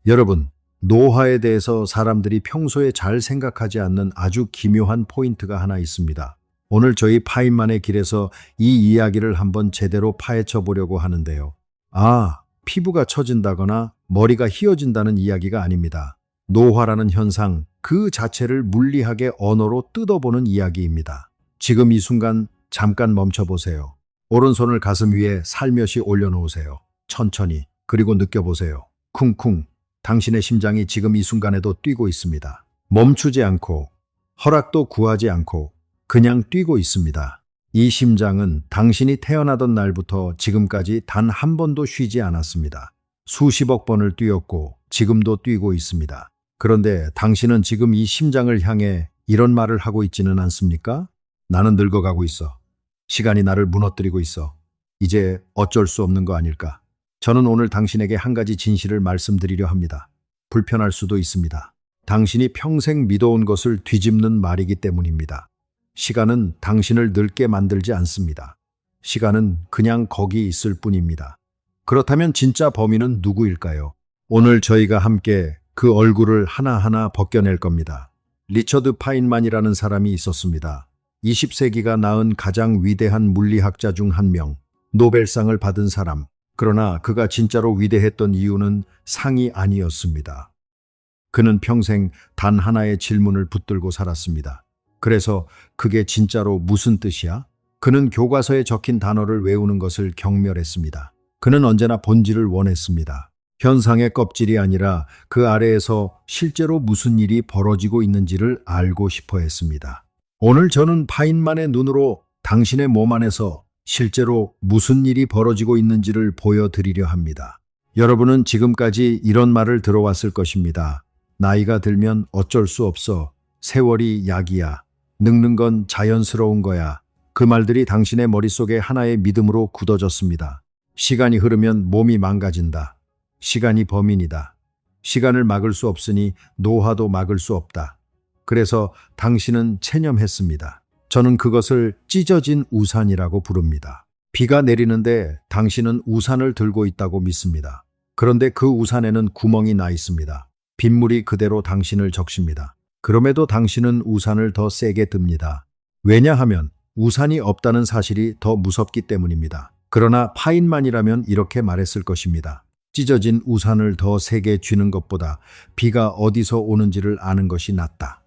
여러분, 노화에 대해서 사람들이 평소에 잘 생각하지 않는 아주 기묘한 포인트가 하나 있습니다. 오늘 저희 파인만의 길에서 이 이야기를 한번 제대로 파헤쳐 보려고 하는데요. 피부가 처진다거나 머리가 휘어진다는 이야기가 아닙니다. 노화라는 현상 그 자체를 물리학의 언어로 뜯어보는 이야기입니다. 지금 이 순간 잠깐 멈춰보세요. 오른손을 가슴 위에 살며시 올려놓으세요. 천천히, 그리고 느껴보세요. 쿵쿵. 당신의 심장이 지금 이 순간에도 뛰고 있습니다. 멈추지 않고, 허락도 구하지 않고, 그냥 뛰고 있습니다. 이 심장은 당신이 태어나던 날부터 지금까지 단 한 번도 쉬지 않았습니다. 수십억 번을 뛰었고, 지금도 뛰고 있습니다. 그런데 당신은 지금 이 심장을 향해 이런 말을 하고 있지는 않습니까? 나는 늙어가고 있어. 시간이 나를 무너뜨리고 있어. 이제 어쩔 수 없는 거 아닐까? 저는 오늘 당신에게 한 가지 진실을 말씀드리려 합니다. 불편할 수도 있습니다. 당신이 평생 믿어온 것을 뒤집는 말이기 때문입니다. 시간은 당신을 늙게 만들지 않습니다. 시간은 그냥 거기 있을 뿐입니다. 그렇다면 진짜 범인은 누구일까요? 오늘 저희가 함께 그 얼굴을 하나하나 벗겨낼 겁니다. 리처드 파인만이라는 사람이 있었습니다. 20세기가 낳은 가장 위대한 물리학자 중 한 명, 노벨상을 받은 사람. 그러나 그가 진짜로 위대했던 이유는 상이 아니었습니다. 그는 평생 단 하나의 질문을 붙들고 살았습니다. 그래서 그게 진짜로 무슨 뜻이야? 그는 교과서에 적힌 단어를 외우는 것을 경멸했습니다. 그는 언제나 본질을 원했습니다. 현상의 껍질이 아니라 그 아래에서 실제로 무슨 일이 벌어지고 있는지를 알고 싶어 했습니다. 오늘 저는 파인만의 눈으로 당신의 몸 안에서 실제로 무슨 일이 벌어지고 있는지를 보여드리려 합니다. 여러분은 지금까지 이런 말을 들어왔을 것입니다. 나이가 들면 어쩔 수 없어. 세월이 약이야. 늙는 건 자연스러운 거야. 그 말들이 당신의 머릿속에 하나의 믿음으로 굳어졌습니다. 시간이 흐르면 몸이 망가진다. 시간이 범인이다. 시간을 막을 수 없으니 노화도 막을 수 없다. 그래서 당신은 체념했습니다. 저는 그것을 찢어진 우산이라고 부릅니다. 비가 내리는데 당신은 우산을 들고 있다고 믿습니다. 그런데 그 우산에는 구멍이 나 있습니다. 빗물이 그대로 당신을 적십니다. 그럼에도 당신은 우산을 더 세게 듭니다. 왜냐하면 우산이 없다는 사실이 더 무섭기 때문입니다. 그러나 파인만이라면 이렇게 말했을 것입니다. 찢어진 우산을 더 세게 쥐는 것보다 비가 어디서 오는지를 아는 것이 낫다.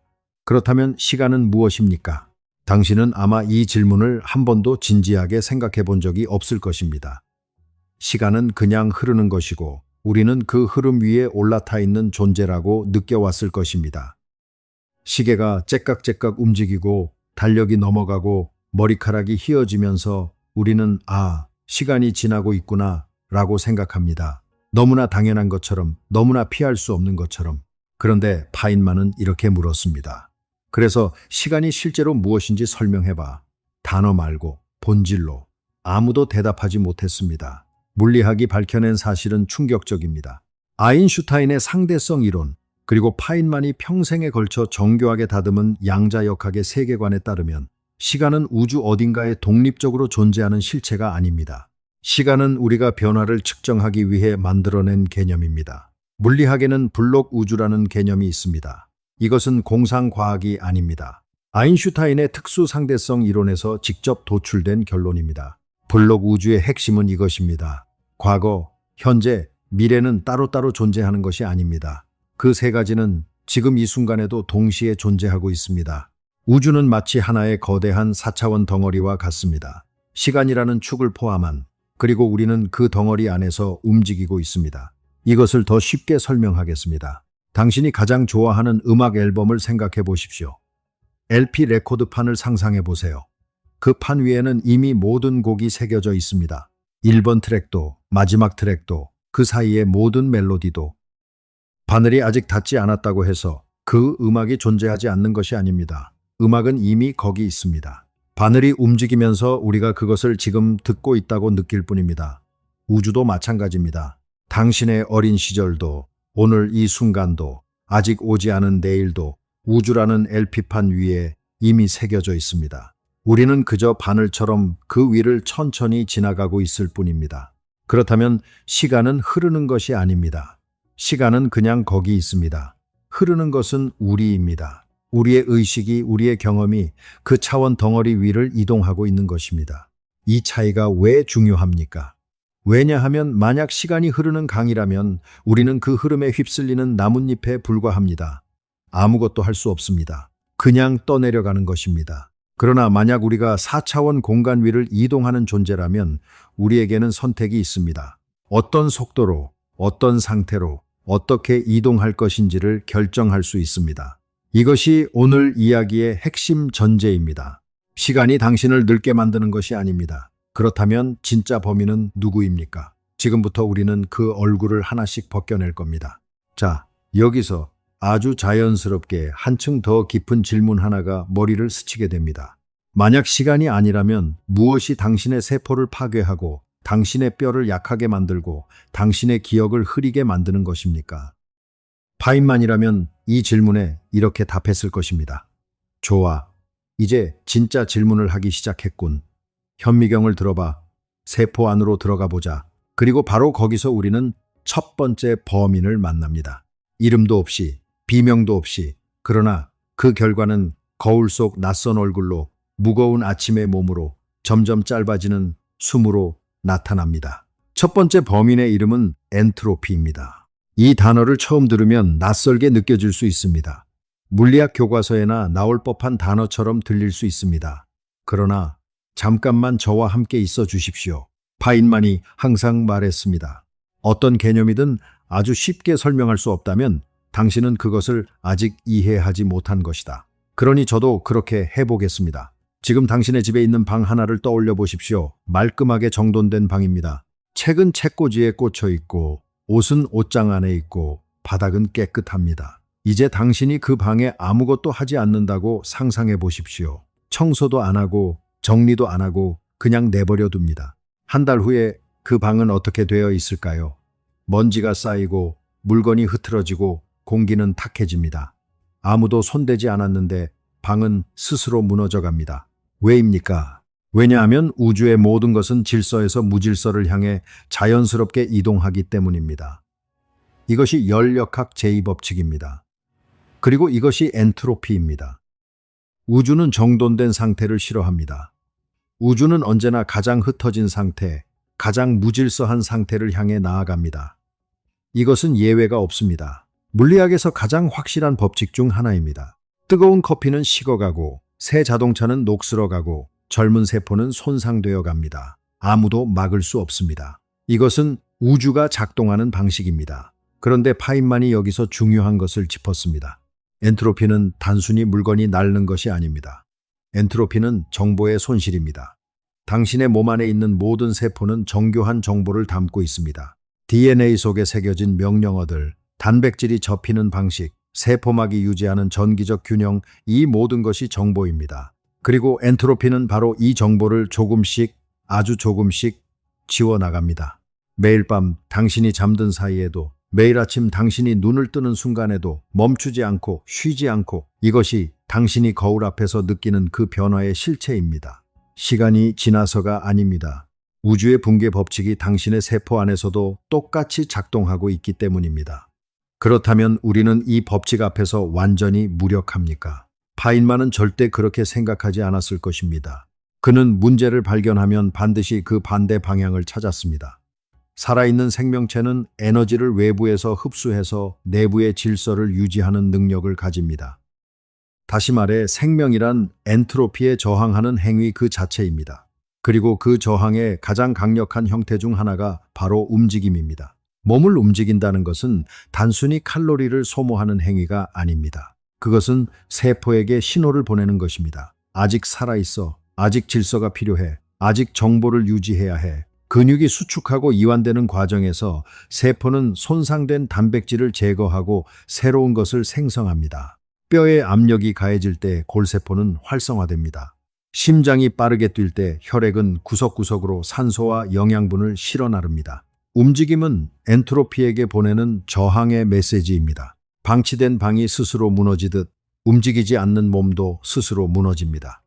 그렇다면 시간은 무엇입니까? 당신은 아마 이 질문을 한 번도 진지하게 생각해 본 적이 없을 것입니다. 시간은 그냥 흐르는 것이고 우리는 그 흐름 위에 올라타 있는 존재라고 느껴왔을 것입니다. 시계가 째깍째깍 움직이고 달력이 넘어가고 머리카락이 휘어지면서 우리는 시간이 지나고 있구나 라고 생각합니다. 너무나 당연한 것처럼, 너무나 피할 수 없는 것처럼. 그런데 파인만은 이렇게 물었습니다. 그래서 시간이 실제로 무엇인지 설명해봐. 단어 말고 본질로. 아무도 대답하지 못했습니다. 물리학이 밝혀낸 사실은 충격적입니다. 아인슈타인의 상대성 이론, 그리고 파인만이 평생에 걸쳐 정교하게 다듬은 양자역학의 세계관에 따르면 시간은 우주 어딘가에 독립적으로 존재하는 실체가 아닙니다. 시간은 우리가 변화를 측정하기 위해 만들어낸 개념입니다. 물리학에는 블록 우주라는 개념이 있습니다. 이것은 공상과학이 아닙니다. 아인슈타인의 특수 상대성 이론에서 직접 도출된 결론입니다. 블록 우주의 핵심은 이것입니다. 과거, 현재, 미래는 따로따로 존재하는 것이 아닙니다. 그 세 가지는 지금 이 순간에도 동시에 존재하고 있습니다. 우주는 마치 하나의 거대한 4차원 덩어리와 같습니다. 시간이라는 축을 포함한, 그리고 우리는 그 덩어리 안에서 움직이고 있습니다. 이것을 더 쉽게 설명하겠습니다. 당신이 가장 좋아하는 음악 앨범을 생각해 보십시오. LP 레코드판을 상상해 보세요. 그 판 위에는 이미 모든 곡이 새겨져 있습니다. 1번 트랙도, 마지막 트랙도, 그 사이의 모든 멜로디도. 바늘이 아직 닿지 않았다고 해서 그 음악이 존재하지 않는 것이 아닙니다. 음악은 이미 거기 있습니다. 바늘이 움직이면서 우리가 그것을 지금 듣고 있다고 느낄 뿐입니다. 우주도 마찬가지입니다. 당신의 어린 시절도, 오늘 이 순간도, 아직 오지 않은 내일도 우주라는 LP판 위에 이미 새겨져 있습니다. 우리는 그저 바늘처럼 그 위를 천천히 지나가고 있을 뿐입니다. 그렇다면 시간은 흐르는 것이 아닙니다. 시간은 그냥 거기 있습니다. 흐르는 것은 우리입니다. 우리의 의식이, 우리의 경험이 그 차원 덩어리 위를 이동하고 있는 것입니다. 이 차이가 왜 중요합니까? 왜냐하면 만약 시간이 흐르는 강이라면 우리는 그 흐름에 휩쓸리는 나뭇잎에 불과합니다. 아무것도 할 수 없습니다. 그냥 떠내려가는 것입니다. 그러나 만약 우리가 4차원 공간 위를 이동하는 존재라면 우리에게는 선택이 있습니다. 어떤 속도로, 어떤 상태로, 어떻게 이동할 것인지를 결정할 수 있습니다. 이것이 오늘 이야기의 핵심 전제입니다. 시간이 당신을 늙게 만드는 것이 아닙니다. 그렇다면 진짜 범인은 누구입니까? 지금부터 우리는 그 얼굴을 하나씩 벗겨낼 겁니다. 자, 여기서 아주 자연스럽게 한층 더 깊은 질문 하나가 머리를 스치게 됩니다. 만약 시간이 아니라면 무엇이 당신의 세포를 파괴하고 당신의 뼈를 약하게 만들고 당신의 기억을 흐리게 만드는 것입니까? 파인만이라면 이 질문에 이렇게 답했을 것입니다. 좋아. 이제 진짜 질문을 하기 시작했군. 현미경을 들어봐. 세포 안으로 들어가 보자. 그리고 바로 거기서 우리는 첫 번째 범인을 만납니다. 이름도 없이, 비명도 없이, 그러나 그 결과는 거울 속 낯선 얼굴로, 무거운 아침의 몸으로, 점점 짧아지는 숨으로 나타납니다. 첫 번째 범인의 이름은 엔트로피입니다. 이 단어를 처음 들으면 낯설게 느껴질 수 있습니다. 물리학 교과서에나 나올 법한 단어처럼 들릴 수 있습니다. 그러나 잠깐만 저와 함께 있어 주십시오. 파인만이 항상 말했습니다. 어떤 개념이든 아주 쉽게 설명할 수 없다면 당신은 그것을 아직 이해하지 못한 것이다. 그러니 저도 그렇게 해보겠습니다. 지금 당신의 집에 있는 방 하나를 떠올려 보십시오. 말끔하게 정돈된 방입니다. 책은 책꽂이에 꽂혀 있고 옷은 옷장 안에 있고 바닥은 깨끗합니다. 이제 당신이 그 방에 아무것도 하지 않는다고 상상해 보십시오. 청소도 안 하고 정리도 안 하고 그냥 내버려 둡니다. 한 달 후에 그 방은 어떻게 되어 있을까요? 먼지가 쌓이고 물건이 흐트러지고 공기는 탁해집니다. 아무도 손대지 않았는데 방은 스스로 무너져 갑니다. 왜입니까? 왜냐하면 우주의 모든 것은 질서에서 무질서를 향해 자연스럽게 이동하기 때문입니다. 이것이 열역학 제2법칙입니다. 그리고 이것이 엔트로피입니다. 우주는 정돈된 상태를 싫어합니다. 우주는 언제나 가장 흩어진 상태, 가장 무질서한 상태를 향해 나아갑니다. 이것은 예외가 없습니다. 물리학에서 가장 확실한 법칙 중 하나입니다. 뜨거운 커피는 식어가고 새 자동차는 녹슬어가고 젊은 세포는 손상되어 갑니다. 아무도 막을 수 없습니다. 이것은 우주가 작동하는 방식입니다. 그런데 파인만이 여기서 중요한 것을 짚었습니다. 엔트로피는 단순히 물건이 닳는 것이 아닙니다. 엔트로피는 정보의 손실입니다. 당신의 몸 안에 있는 모든 세포는 정교한 정보를 담고 있습니다. DNA 속에 새겨진 명령어들, 단백질이 접히는 방식, 세포막이 유지하는 전기적 균형, 이 모든 것이 정보입니다. 그리고 엔트로피는 바로 이 정보를 조금씩, 아주 조금씩 지워나갑니다. 매일 밤 당신이 잠든 사이에도, 매일 아침 당신이 눈을 뜨는 순간에도 멈추지 않고 쉬지 않고, 이것이 당신이 거울 앞에서 느끼는 그 변화의 실체입니다. 시간이 지나서가 아닙니다. 우주의 붕괴 법칙이 당신의 세포 안에서도 똑같이 작동하고 있기 때문입니다. 그렇다면 우리는 이 법칙 앞에서 완전히 무력합니까? 파인만은 절대 그렇게 생각하지 않았을 것입니다. 그는 문제를 발견하면 반드시 그 반대 방향을 찾았습니다. 살아있는 생명체는 에너지를 외부에서 흡수해서 내부의 질서를 유지하는 능력을 가집니다. 다시 말해 생명이란 엔트로피에 저항하는 행위 그 자체입니다. 그리고 그 저항의 가장 강력한 형태 중 하나가 바로 움직임입니다. 몸을 움직인다는 것은 단순히 칼로리를 소모하는 행위가 아닙니다. 그것은 세포에게 신호를 보내는 것입니다. 아직 살아있어. 아직 질서가 필요해. 아직 정보를 유지해야 해. 근육이 수축하고 이완되는 과정에서 세포는 손상된 단백질을 제거하고 새로운 것을 생성합니다. 뼈에 압력이 가해질 때 골세포는 활성화됩니다. 심장이 빠르게 뛸 때 혈액은 구석구석으로 산소와 영양분을 실어 나릅니다. 움직임은 엔트로피에게 보내는 저항의 메시지입니다. 방치된 방이 스스로 무너지듯 움직이지 않는 몸도 스스로 무너집니다.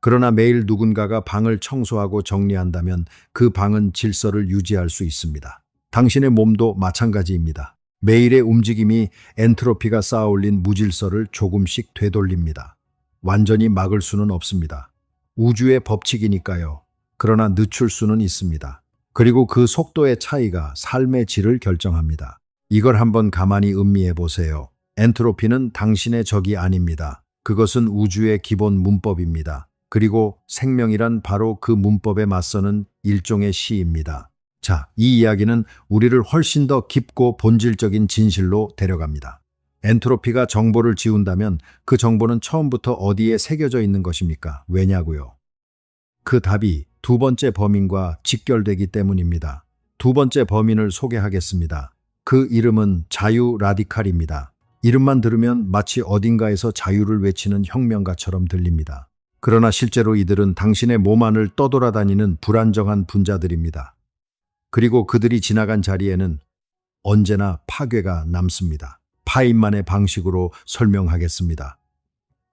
그러나 매일 누군가가 방을 청소하고 정리한다면 그 방은 질서를 유지할 수 있습니다. 당신의 몸도 마찬가지입니다. 매일의 움직임이 엔트로피가 쌓아올린 무질서를 조금씩 되돌립니다. 완전히 막을 수는 없습니다. 우주의 법칙이니까요. 그러나 늦출 수는 있습니다. 그리고 그 속도의 차이가 삶의 질을 결정합니다. 이걸 한번 가만히 음미해 보세요. 엔트로피는 당신의 적이 아닙니다. 그것은 우주의 기본 문법입니다. 그리고 생명이란 바로 그 문법에 맞서는 일종의 시입니다. 자, 이 이야기는 우리를 훨씬 더 깊고 본질적인 진실로 데려갑니다. 엔트로피가 정보를 지운다면 그 정보는 처음부터 어디에 새겨져 있는 것입니까? 왜냐고요? 그 답이 두 번째 범인과 직결되기 때문입니다. 두 번째 범인을 소개하겠습니다. 그 이름은 자유 라디칼입니다. 이름만 들으면 마치 어딘가에서 자유를 외치는 혁명가처럼 들립니다. 그러나 실제로 이들은 당신의 몸 안을 떠돌아다니는 불안정한 분자들입니다. 그리고 그들이 지나간 자리에는 언제나 파괴가 남습니다. 파인만의 방식으로 설명하겠습니다.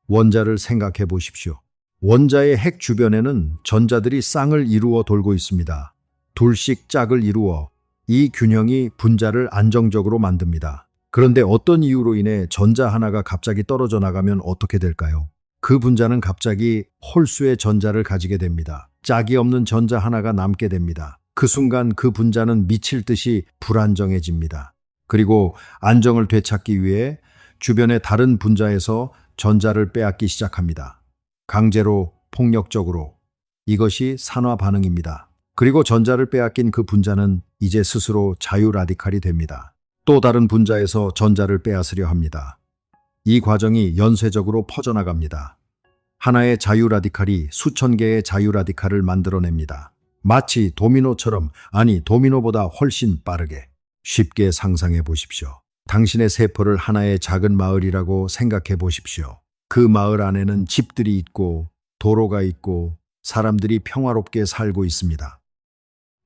원자를 생각해 보십시오. 원자의 핵 주변에는 전자들이 쌍을 이루어 돌고 있습니다. 둘씩 짝을 이루어 이 균형이 분자를 안정적으로 만듭니다. 그런데 어떤 이유로 인해 전자 하나가 갑자기 떨어져 나가면 어떻게 될까요? 그 분자는 갑자기 홀수의 전자를 가지게 됩니다. 짝이 없는 전자 하나가 남게 됩니다. 그 순간 그 분자는 미칠 듯이 불안정해집니다. 그리고 안정을 되찾기 위해 주변의 다른 분자에서 전자를 빼앗기 시작합니다. 강제로, 폭력적으로. 이것이 산화 반응입니다. 그리고 전자를 빼앗긴 그 분자는 이제 스스로 자유 라디칼이 됩니다. 또 다른 분자에서 전자를 빼앗으려 합니다. 이 과정이 연쇄적으로 퍼져나갑니다. 하나의 자유 라디칼이 수천 개의 자유 라디칼을 만들어냅니다. 마치 도미노처럼, 아니 도미노보다 훨씬 빠르게. 쉽게 상상해 보십시오. 당신의 세포를 하나의 작은 마을이라고 생각해 보십시오. 그 마을 안에는 집들이 있고 도로가 있고 사람들이 평화롭게 살고 있습니다.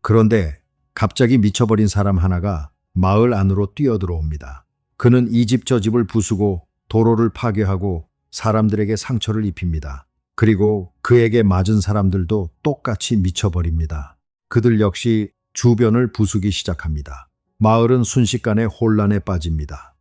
그런데 갑자기 미쳐버린 사람 하나가 마을 안으로 뛰어들어옵니다. 그는 이 집 저 집을 부수고 도로를 파괴하고 사람들에게 상처를 입힙니다. 그리고 그에게 맞은 사람들도 똑같이 미쳐버립니다. 그들 역시 주변을 부수기 시작합니다. 마을은 순식간에 혼란에 빠집니다.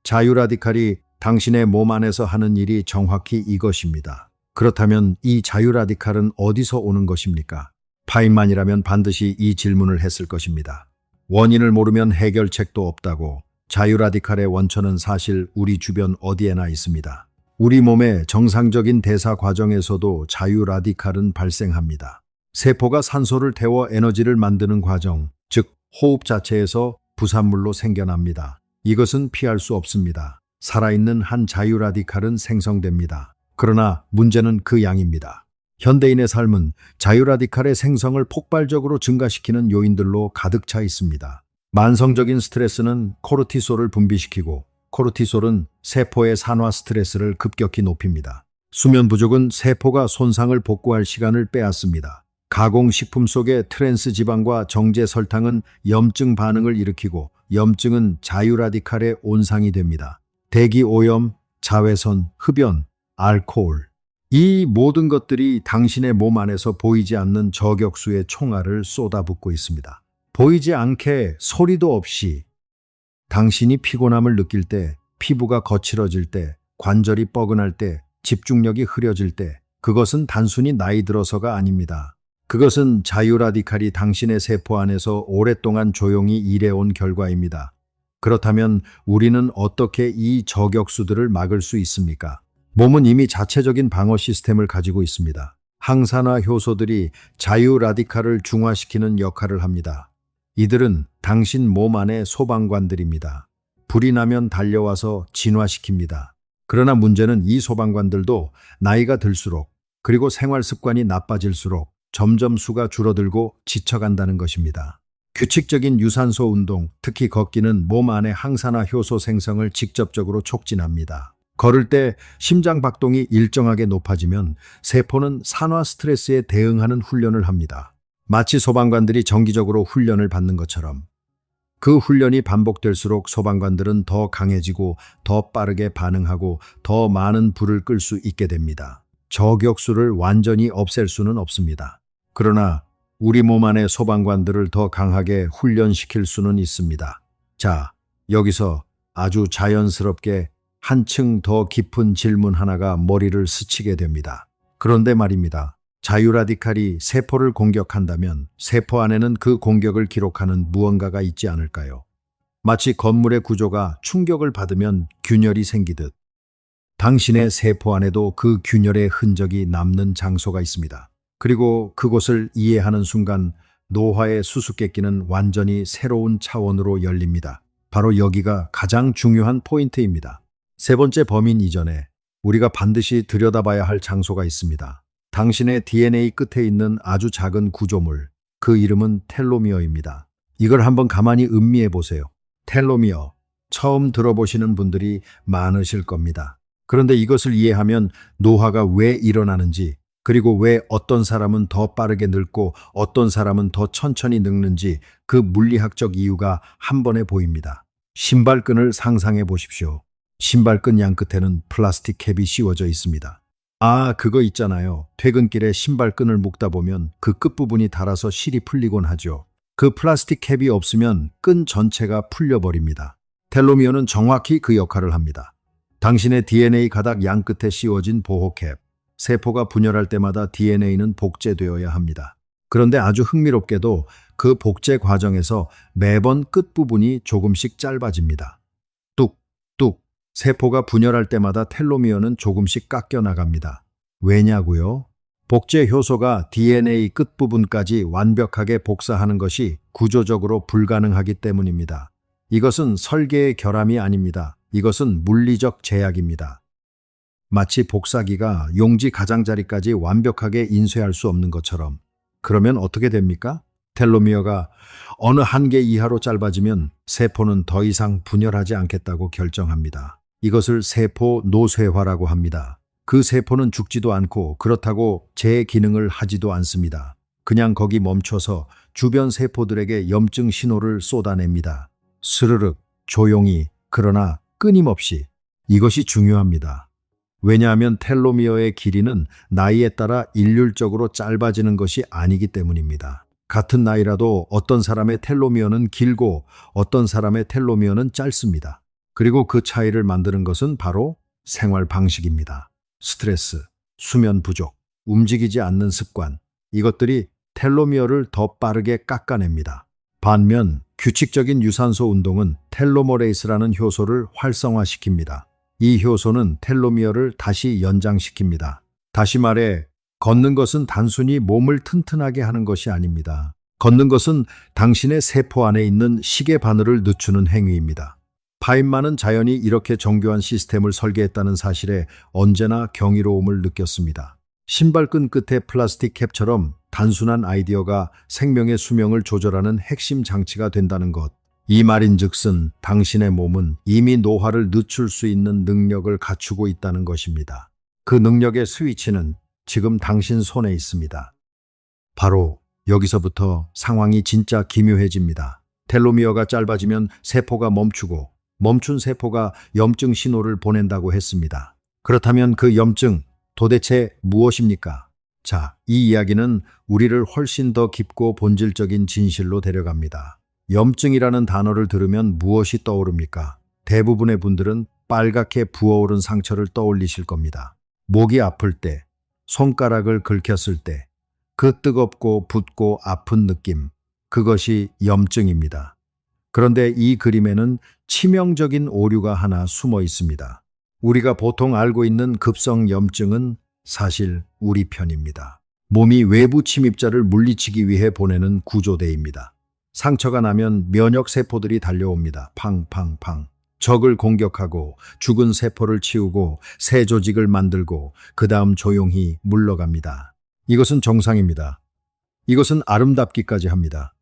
자유 라디칼이 당신의 몸 안에서 하는 일이 정확히 이것입니다. 그렇다면 이 자유 라디칼은 어디서 오는 것입니까? 파인만이라면 반드시 이 질문을 했을 것입니다. 원인을 모르면 해결책도 없다고. 자유 라디칼의 원천은 사실 우리 주변 어디에나 있습니다. 우리 몸의 정상적인 대사 과정에서도 자유 라디칼은 발생합니다. 세포가 산소를 태워 에너지를 만드는 과정, 즉 호흡 자체에서 부산물로 생겨납니다. 이것은 피할 수 없습니다. 살아있는 한 자유 라디칼은 생성됩니다. 그러나 문제는 그 양입니다. 현대인의 삶은 자유 라디칼의 생성을 폭발적으로 증가시키는 요인들로 가득 차 있습니다. 만성적인 스트레스는 코르티솔을 분비시키고 코르티솔은 세포의 산화 스트레스를 급격히 높입니다. 수면 부족은 세포가 손상을 복구할 시간을 빼앗습니다. 가공식품 속의 트랜스 지방과 정제 설탕은 염증 반응을 일으키고 염증은 자유 라디칼의 온상이 됩니다. 대기 오염, 자외선, 흡연, 알코올. 이 모든 것들이 당신의 몸 안에서 보이지 않는 저격수의 총알을 쏟아붓고 있습니다. 보이지 않게 소리도 없이 당신이 피곤함을 느낄 때, 피부가 거칠어질 때, 관절이 뻐근할 때, 집중력이 흐려질 때, 그것은 단순히 나이 들어서가 아닙니다. 그것은 자유 라디칼이 당신의 세포 안에서 오랫동안 조용히 일해온 결과입니다. 그렇다면 우리는 어떻게 이 저격수들을 막을 수 있습니까? 몸은 이미 자체적인 방어 시스템을 가지고 있습니다. 항산화 효소들이 자유 라디칼을 중화시키는 역할을 합니다. 이들은 당신 몸 안의 소방관들입니다. 불이 나면 달려와서 진화시킵니다. 그러나 문제는 이 소방관들도 나이가 들수록 그리고 생활 습관이 나빠질수록 점점 수가 줄어들고 지쳐간다는 것입니다. 규칙적인 유산소 운동, 특히 걷기는 몸 안의 항산화 효소 생성을 직접적으로 촉진합니다. 걸을 때 심장 박동이 일정하게 높아지면 세포는 산화 스트레스에 대응하는 훈련을 합니다. 마치 소방관들이 정기적으로 훈련을 받는 것처럼. 그 훈련이 반복될수록 소방관들은 더 강해지고 더 빠르게 반응하고 더 많은 불을 끌 수 있게 됩니다. 저격수를 완전히 없앨 수는 없습니다. 그러나 우리 몸 안의 소방관들을 더 강하게 훈련시킬 수는 있습니다. 자, 여기서 아주 자연스럽게 한층 더 깊은 질문 하나가 머리를 스치게 됩니다. 그런데 말입니다. 자유라디칼이 세포를 공격한다면 세포 안에는 그 공격을 기록하는 무언가가 있지 않을까요? 마치 건물의 구조가 충격을 받으면 균열이 생기듯 당신의 세포 안에도 그 균열의 흔적이 남는 장소가 있습니다. 그리고 그곳을 이해하는 순간 노화의 수수께끼는 완전히 새로운 차원으로 열립니다. 바로 여기가 가장 중요한 포인트입니다. 세 번째 범인 이전에 우리가 반드시 들여다봐야 할 장소가 있습니다. 당신의 DNA 끝에 있는 아주 작은 구조물, 그 이름은 텔로미어입니다. 이걸 한번 가만히 음미해 보세요. 텔로미어, 처음 들어보시는 분들이 많으실 겁니다. 그런데 이것을 이해하면 노화가 왜 일어나는지, 그리고 왜 어떤 사람은 더 빠르게 늙고 어떤 사람은 더 천천히 늙는지 그 물리학적 이유가 한 번에 보입니다. 신발끈을 상상해 보십시오. 신발끈 양 끝에는 플라스틱 캡이 씌워져 있습니다. 아, 그거 있잖아요. 퇴근길에 신발끈을 묶다 보면 그 끝부분이 닳아서 실이 풀리곤 하죠. 그 플라스틱 캡이 없으면 끈 전체가 풀려버립니다. 텔로미어는 정확히 그 역할을 합니다. 당신의 DNA 가닥 양 끝에 씌워진 보호캡. 세포가 분열할 때마다 DNA는 복제되어야 합니다. 그런데 아주 흥미롭게도 그 복제 과정에서 매번 끝부분이 조금씩 짧아집니다. 뚝뚝. 세포가 분열할 때마다 텔로미어는 조금씩 깎여 나갑니다. 왜냐고요? 복제 효소가 DNA 끝부분까지 완벽하게 복사하는 것이 구조적으로 불가능하기 때문입니다. 이것은 설계의 결함이 아닙니다. 이것은 물리적 제약입니다. 마치 복사기가 용지 가장자리까지 완벽하게 인쇄할 수 없는 것처럼. 그러면 어떻게 됩니까? 텔로미어가 어느 한계 이하로 짧아지면 세포는 더 이상 분열하지 않겠다고 결정합니다. 이것을 세포 노쇠화라고 합니다. 그 세포는 죽지도 않고 그렇다고 재기능을 하지도 않습니다. 그냥 거기 멈춰서 주변 세포들에게 염증 신호를 쏟아냅니다. 스르륵, 조용히, 그러나 끊임없이. 이것이 중요합니다. 왜냐하면 텔로미어의 길이는 나이에 따라 일률적으로 짧아지는 것이 아니기 때문입니다. 같은 나이라도 어떤 사람의 텔로미어는 길고 어떤 사람의 텔로미어는 짧습니다. 그리고 그 차이를 만드는 것은 바로 생활 방식입니다. 스트레스, 수면 부족, 움직이지 않는 습관, 이것들이 텔로미어를 더 빠르게 깎아냅니다. 반면 규칙적인 유산소 운동은 텔로머레이스라는 효소를 활성화시킵니다. 이 효소는 텔로미어를 다시 연장시킵니다. 다시 말해, 걷는 것은 단순히 몸을 튼튼하게 하는 것이 아닙니다. 걷는 것은 당신의 세포 안에 있는 시계 바늘을 늦추는 행위입니다. 파인만은 자연이 이렇게 정교한 시스템을 설계했다는 사실에 언제나 경이로움을 느꼈습니다. 신발끈 끝에 플라스틱 캡처럼 단순한 아이디어가 생명의 수명을 조절하는 핵심 장치가 된다는 것. 이 말인즉슨 당신의 몸은 이미 노화를 늦출 수 있는 능력을 갖추고 있다는 것입니다. 그 능력의 스위치는 지금 당신 손에 있습니다. 바로 여기서부터 상황이 진짜 기묘해집니다. 텔로미어가 짧아지면 세포가 멈추고 멈춘 세포가 염증 신호를 보낸다고 했습니다. 그렇다면 그 염증 도대체 무엇입니까? 자, 이 이야기는 우리를 훨씬 더 깊고 본질적인 진실로 데려갑니다. 염증이라는 단어를 들으면 무엇이 떠오릅니까? 대부분의 분들은 빨갛게 부어오른 상처를 떠올리실 겁니다. 목이 아플 때, 손가락을 긁혔을 때, 그 뜨겁고 붓고 아픈 느낌, 그것이 염증입니다. 그런데 이 그림에는 치명적인 오류가 하나 숨어 있습니다. 우리가 보통 알고 있는 급성 염증은 사실 우리 편입니다. 몸이 외부 침입자를 물리치기 위해 보내는 구조대입니다. 상처가 나면 면역 세포들이 달려옵니다. 팡팡팡. 적을 공격하고 죽은 세포를 치우고 새 조직을 만들고 그 다음 조용히 물러갑니다. 이것은 정상입니다. 이것은 아름답기까지 합니다.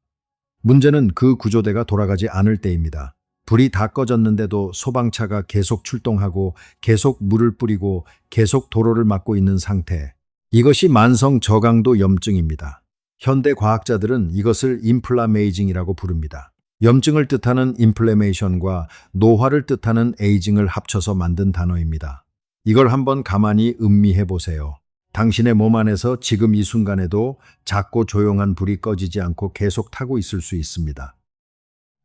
문제는 그 구조대가 돌아가지 않을 때입니다. 불이 다 꺼졌는데도 소방차가 계속 출동하고 계속 물을 뿌리고 계속 도로를 막고 있는 상태. 이것이 만성 저강도 염증입니다. 현대 과학자들은 이것을 인플라메이징이라고 부릅니다. 염증을 뜻하는 인플레메이션과 노화를 뜻하는 에이징을 합쳐서 만든 단어입니다. 이걸 한번 가만히 음미해 보세요. 당신의 몸 안에서 지금 이 순간에도 작고 조용한 불이 꺼지지 않고 계속 타고 있을 수 있습니다.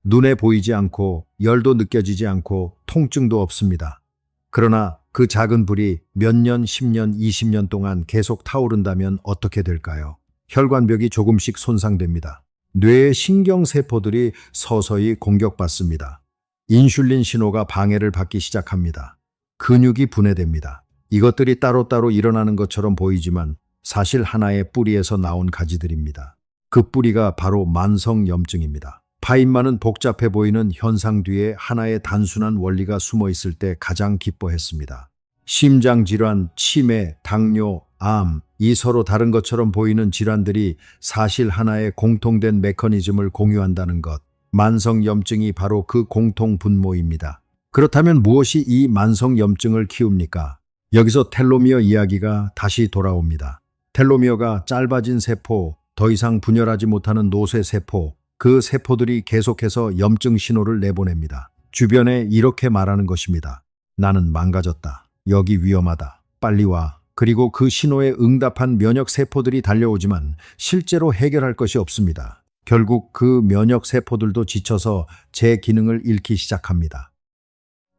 눈에 보이지 않고 열도 느껴지지 않고 통증도 없습니다. 그러나 그 작은 불이 몇 년, 10년, 20년 동안 계속 타오른다면 어떻게 될까요? 혈관벽이 조금씩 손상됩니다. 뇌의 신경세포들이 서서히 공격받습니다. 인슐린 신호가 방해를 받기 시작합니다. 근육이 분해됩니다. 이것들이 따로따로 일어나는 것처럼 보이지만 사실 하나의 뿌리에서 나온 가지들입니다. 그 뿌리가 바로 만성염증입니다. 파인만은 복잡해 보이는 현상 뒤에 하나의 단순한 원리가 숨어 있을 때 가장 기뻐했습니다. 심장질환, 치매, 당뇨, 암, 이 서로 다른 것처럼 보이는 질환들이 사실 하나의 공통된 메커니즘을 공유한다는 것. 만성염증이 바로 그 공통 분모입니다. 그렇다면 무엇이 이 만성염증을 키웁니까? 여기서 텔로미어 이야기가 다시 돌아옵니다. 텔로미어가 짧아진 세포, 더 이상 분열하지 못하는 노쇠 세포, 그 세포들이 계속해서 염증 신호를 내보냅니다. 주변에 이렇게 말하는 것입니다. 나는 망가졌다. 여기 위험하다. 빨리 와. 그리고 그 신호에 응답한 면역 세포들이 달려오지만 실제로 해결할 것이 없습니다. 결국 그 면역 세포들도 지쳐서 제 기능을 잃기 시작합니다.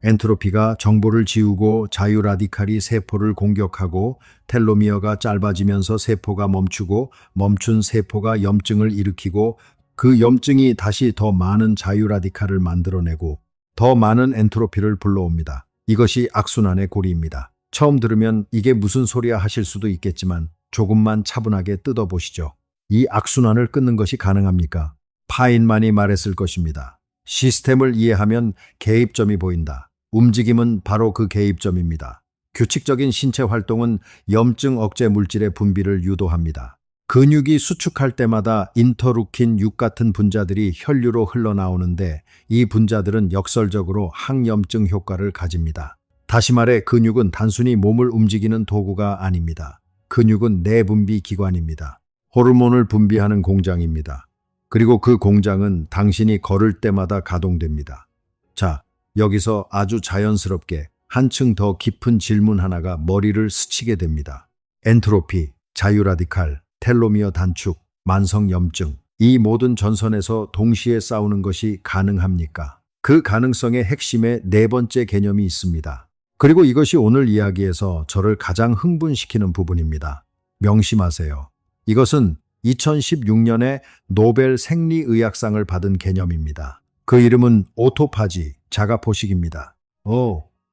엔트로피가 정보를 지우고 자유라디칼이 세포를 공격하고 텔로미어가 짧아지면서 세포가 멈추고 멈춘 세포가 염증을 일으키고 그 염증이 다시 더 많은 자유라디칼을 만들어내고 더 많은 엔트로피를 불러옵니다. 이것이 악순환의 고리입니다. 처음 들으면 이게 무슨 소리야 하실 수도 있겠지만 조금만 차분하게 뜯어보시죠. 이 악순환을 끊는 것이 가능합니까? 파인만이 말했을 것입니다. 시스템을 이해하면 개입점이 보인다. 움직임은 바로 그 개입점입니다. 규칙적인 신체 활동은 염증 억제 물질의 분비를 유도합니다. 근육이 수축할 때마다 인터루킨 6 같은 분자들이 혈류로 흘러나오는데 이 분자들은 역설적으로 항염증 효과를 가집니다. 다시 말해 근육은 단순히 몸을 움직이는 도구가 아닙니다. 근육은 내분비 기관입니다. 호르몬을 분비하는 공장입니다. 그리고 그 공장은 당신이 걸을 때마다 가동됩니다. 자, 여기서 아주 자연스럽게 한층 더 깊은 질문 하나가 머리를 스치게 됩니다. 엔트로피, 자유라디칼, 텔로미어 단축, 만성염증, 이 모든 전선에서 동시에 싸우는 것이 가능합니까? 그 가능성의 핵심에 네 번째 개념이 있습니다. 그리고 이것이 오늘 이야기에서 저를 가장 흥분시키는 부분입니다. 명심하세요. 이것은 2016년에 노벨 생리의학상을 받은 개념입니다. 그 이름은 오토파지, 자가포식입니다.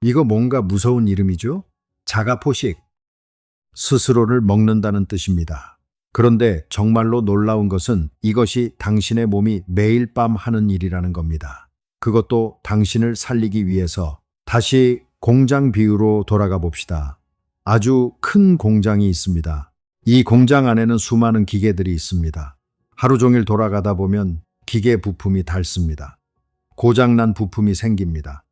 이거 뭔가 무서운 이름이죠? 자가포식. 스스로를 먹는다는 뜻입니다. 그런데 정말로 놀라운 것은 이것이 당신의 몸이 매일 밤 하는 일이라는 겁니다. 그것도 당신을 살리기 위해서. 다시 공장 비유로 돌아가 봅시다. 아주 큰 공장이 있습니다. 이 공장 안에는 수많은 기계들이 있습니다. 하루 종일 돌아가다 보면 기계 부품이 닳습니다. 고장난 부품이 생깁니다.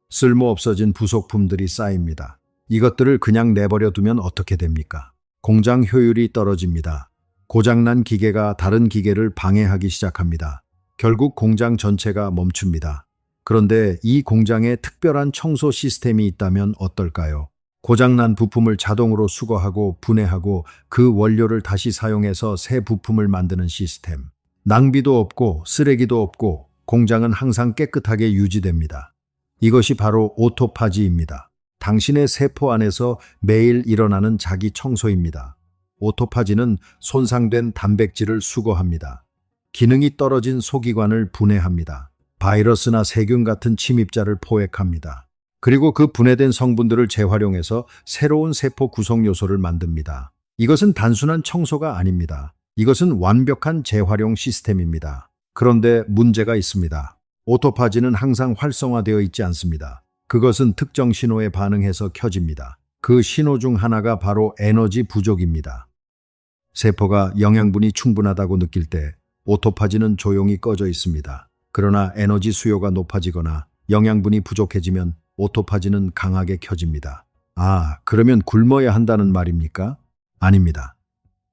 쓸모 없어진 부속품들이 쌓입니다. 이것들을 그냥 내버려 두면 어떻게 됩니까? 공장 효율이 떨어집니다. 고장난 기계가 다른 기계를 방해하기 시작합니다. 결국 공장 전체가 멈춥니다. 그런데 이 공장에 특별한 청소 시스템이 있다면 어떨까요? 고장난 부품을 자동으로 수거하고 분해하고 그 원료를 다시 사용해서 새 부품을 만드는 시스템. 낭비도 없고 쓰레기도 없고 공장은 항상 깨끗하게 유지됩니다. 이것이 바로 오토파지입니다. 당신의 세포 안에서 매일 일어나는 자기 청소입니다. 오토파지는 손상된 단백질을 수거합니다. 기능이 떨어진 소기관을 분해합니다. 바이러스나 세균 같은 침입자를 포획합니다. 그리고 그 분해된 성분들을 재활용해서 새로운 세포 구성 요소를 만듭니다. 이것은 단순한 청소가 아닙니다. 이것은 완벽한 재활용 시스템입니다. 그런데 문제가 있습니다. 오토파지는 항상 활성화되어 있지 않습니다. 그것은 특정 신호에 반응해서 켜집니다. 그 신호 중 하나가 바로 에너지 부족입니다. 세포가 영양분이 충분하다고 느낄 때 오토파지는 조용히 꺼져 있습니다. 그러나 에너지 수요가 높아지거나 영양분이 부족해지면 오토파지는 강하게 켜집니다. 그러면 굶어야 한다는 말입니까? 아닙니다.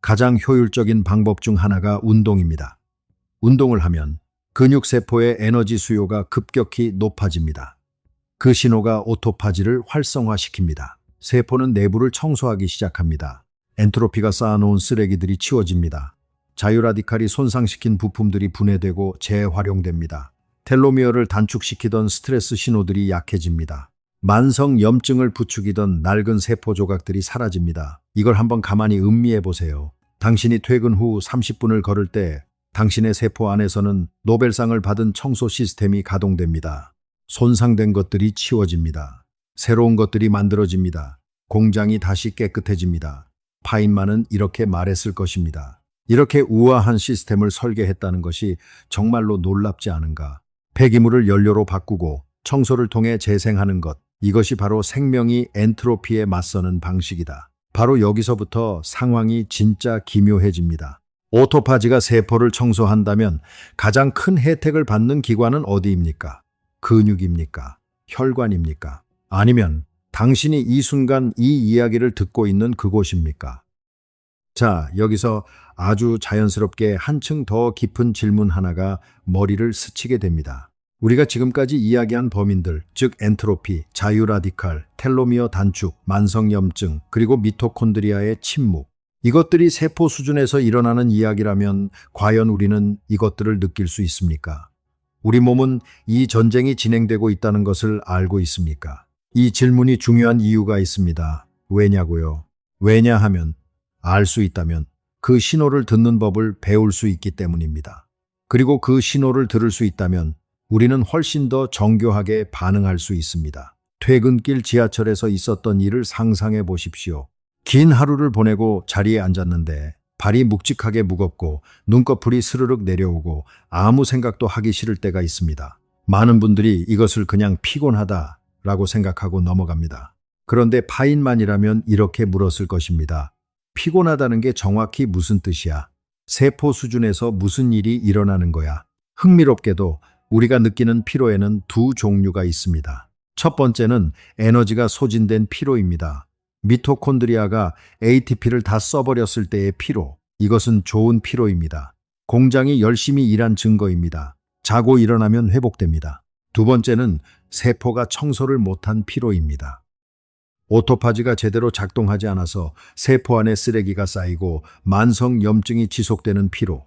가장 효율적인 방법 중 하나가 운동입니다. 운동을 하면 근육세포의 에너지 수요가 급격히 높아집니다. 그 신호가 오토파지를 활성화시킵니다. 세포는 내부를 청소하기 시작합니다. 엔트로피가 쌓아놓은 쓰레기들이 치워집니다. 자유라디칼이 손상시킨 부품들이 분해되고 재활용됩니다. 텔로미어를 단축시키던 스트레스 신호들이 약해집니다. 만성 염증을 부추기던 낡은 세포 조각들이 사라집니다. 이걸 한번 가만히 음미해 보세요. 당신이 퇴근 후 30분을 걸을 때 당신의 세포 안에서는 노벨상을 받은 청소 시스템이 가동됩니다. 손상된 것들이 치워집니다. 새로운 것들이 만들어집니다. 공장이 다시 깨끗해집니다. 파인만은 이렇게 말했을 것입니다. 이렇게 우아한 시스템을 설계했다는 것이 정말로 놀랍지 않은가? 폐기물을 연료로 바꾸고 청소를 통해 재생하는 것. 이것이 바로 생명이 엔트로피에 맞서는 방식이다. 바로 여기서부터 상황이 진짜 기묘해집니다. 오토파지가 세포를 청소한다면 가장 큰 혜택을 받는 기관은 어디입니까? 근육입니까? 혈관입니까? 아니면 당신이 이 순간 이 이야기를 듣고 있는 그곳입니까? 자, 여기서 아주 자연스럽게 한층 더 깊은 질문 하나가 머리를 스치게 됩니다. 우리가 지금까지 이야기한 범인들, 즉 엔트로피, 자유라디칼, 텔로미어 단축, 만성염증, 그리고 미토콘드리아의 침묵. 이것들이 세포 수준에서 일어나는 이야기라면 과연 우리는 이것들을 느낄 수 있습니까? 우리 몸은 이 전쟁이 진행되고 있다는 것을 알고 있습니까? 이 질문이 중요한 이유가 있습니다. 왜냐고요? 왜냐하면 알 수 있다면 그 신호를 듣는 법을 배울 수 있기 때문입니다. 그리고 그 신호를 들을 수 있다면 우리는 훨씬 더 정교하게 반응할 수 있습니다. 퇴근길 지하철에서 있었던 일을 상상해 보십시오. 긴 하루를 보내고 자리에 앉았는데 발이 묵직하게 무겁고 눈꺼풀이 스르륵 내려오고 아무 생각도 하기 싫을 때가 있습니다. 많은 분들이 이것을 그냥 피곤하다라고 생각하고 넘어갑니다. 그런데 파인만이라면 이렇게 물었을 것입니다. 피곤하다는 게 정확히 무슨 뜻이야? 세포 수준에서 무슨 일이 일어나는 거야? 흥미롭게도 우리가 느끼는 피로에는 두 종류가 있습니다. 첫 번째는 에너지가 소진된 피로입니다. 미토콘드리아가 ATP를 다 써버렸을 때의 피로. 이것은 좋은 피로입니다. 공장이 열심히 일한 증거입니다. 자고 일어나면 회복됩니다. 두 번째는 세포가 청소를 못한 피로입니다. 오토파지가 제대로 작동하지 않아서 세포 안에 쓰레기가 쌓이고 만성 염증이 지속되는 피로.